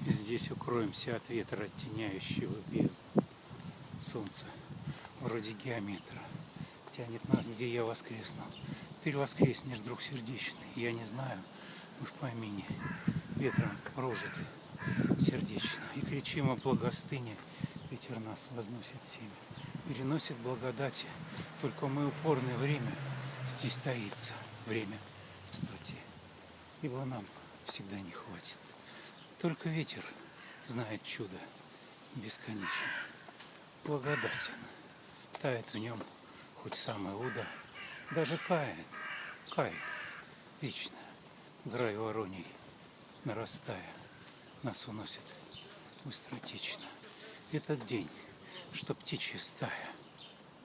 Здесь укроемся от ветра, оттеняющего бездну. Солнце, вроде геометра, тянет нас, где я воскреснул. Ты воскреснешь, друг сердечный, я не знаю, мы в помине, ветром прожиты сердечно. И кричим о благостыне, ветер нас возносит семя, переносит благодати, только мы упорное время, здесь таится время пустоте, ибо нам всегда не хватит. Только ветер знает чудо бесконечно, благодатен, тает в нем хоть самая уда, даже кает вечно, грай вороний, нарастая, нас уносит быстротечно. Этот день, что птичья стая